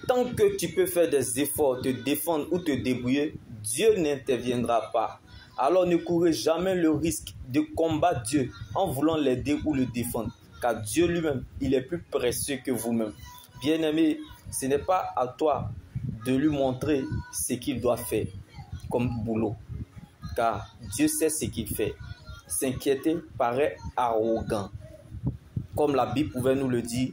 Tant que tu peux faire des efforts, te défendre ou te débrouiller, Dieu n'interviendra pas. Alors ne courez jamais le risque de combattre Dieu en voulant l'aider ou le défendre. Car Dieu lui-même, il est plus précieux que vous-même. Bien-aimé, ce n'est pas à toi de lui montrer ce qu'il doit faire comme boulot. Car Dieu sait ce qu'il fait. S'inquiéter paraît arrogant. Comme la Bible pouvait nous le dire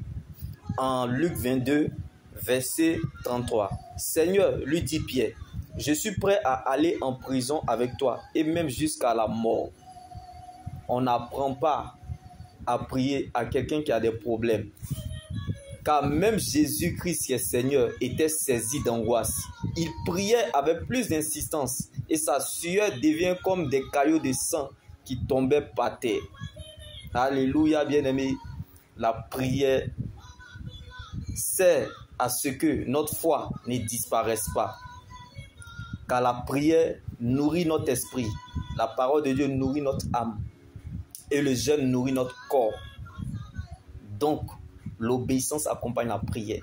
en Luc 22, verset 33. Seigneur, lui dit Pierre, je suis prêt à aller en prison avec toi et même jusqu'à la mort. On n'apprend pas à prier à quelqu'un qui a des problèmes. Car même Jésus-Christ, qui est Seigneur, était saisi d'angoisse. Il priait avec plus d'insistance et sa sueur devient comme des caillots de sang qui tombaient par terre. Alléluia, bien-aimé. La prière sert à ce que notre foi ne disparaisse pas. Car la prière nourrit notre esprit. La parole de Dieu nourrit notre âme. Et le jeûne nourrit notre corps. Donc, l'obéissance accompagne la prière.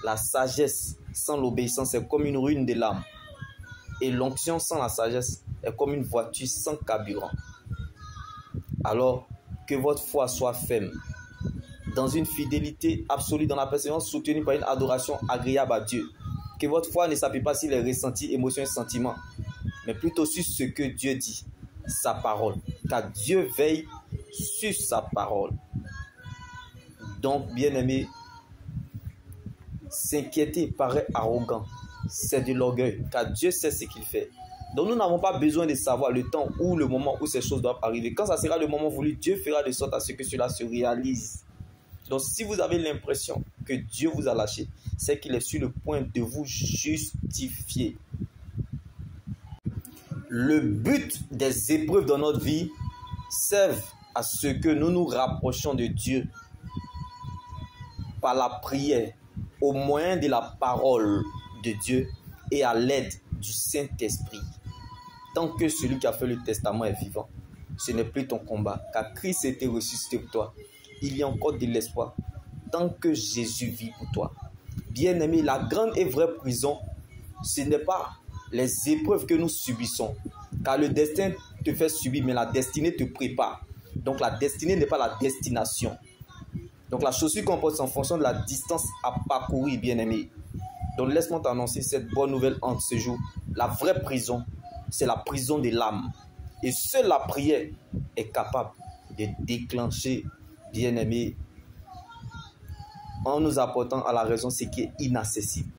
La sagesse sans l'obéissance est comme une ruine de l'âme. Et l'onction sans la sagesse est comme une voiture sans carburant. Alors, que votre foi soit ferme, dans une fidélité absolue, dans la persévérance soutenue par une adoration agréable à Dieu. Que votre foi ne s'appuie pas sur les ressentis, émotions et sentiments, mais plutôt sur ce que Dieu dit, sa parole. Car Dieu veille sur sa parole. Donc, bien-aimé, s'inquiéter paraît arrogant. C'est de l'orgueil, car Dieu sait ce qu'il fait. Donc, nous n'avons pas besoin de savoir le temps ou le moment où ces choses doivent arriver. Quand ça sera le moment voulu, Dieu fera de sorte à ce que cela se réalise. Donc, si vous avez l'impression que Dieu vous a lâché, c'est qu'il est sur le point de vous justifier. Le but des épreuves dans notre vie servent à ce que nous nous rapprochions de Dieu par la prière, au moyen de la parole de Dieu et à l'aide du Saint-Esprit. Tant que celui qui a fait le testament est vivant, ce n'est plus ton combat, car Christ a été ressuscité pour toi. Il y a encore de l'espoir, tant que Jésus vit pour toi. Bien-aimé, la grande et vraie prison, ce n'est pas les épreuves que nous subissons, car le destin te fait subir, mais la destinée te prépare. Donc la destinée n'est pas la destination. Donc la chaussure qu'on porte en fonction de la distance à parcourir, bien-aimé. Donc laisse-moi t'annoncer cette bonne nouvelle en ce jour. La vraie prison, c'est la prison de l'âme. Et seule la prière est capable de déclencher, bien-aimé, en nous apportant à la raison ce qui est inaccessible.